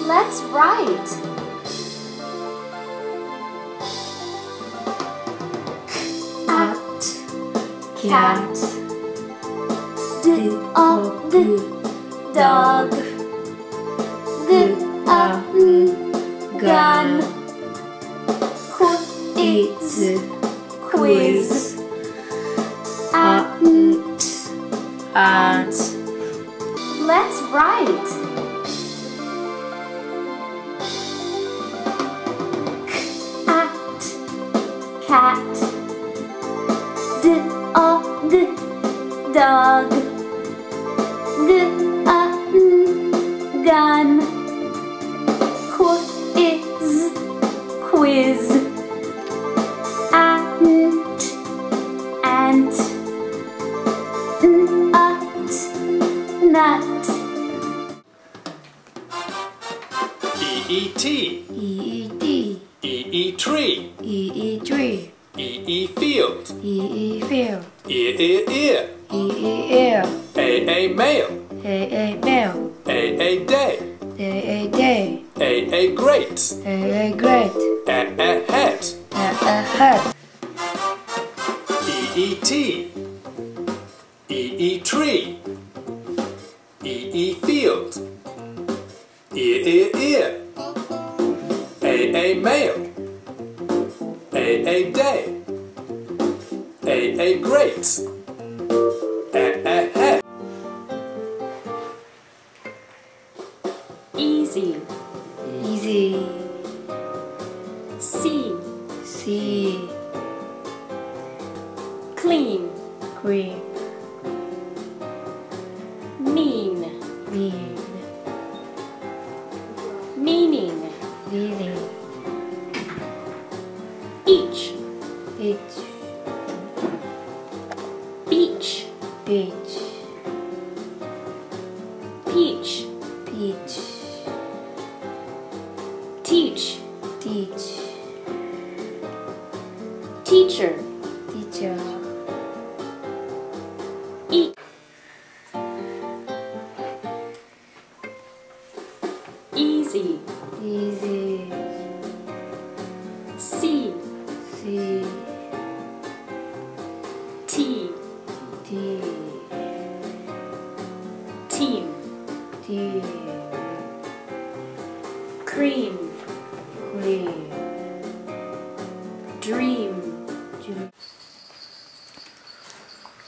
Let's write. Cat. Dog. Gun. Quiz. Ant. Let's write. Cat. Dog. Gun. Quiz. Ant. Nut. Tree. Field. Field. Ear. A male. A day. A great. A hat. Tree. Field. Ear. A male. A day. A great. A hat. Easy. See. Clean. Mean. Meaning. Each. Beach. Peach. Teach. Teacher. Eat. Easy. See. Tea. Team. Cream. Dream.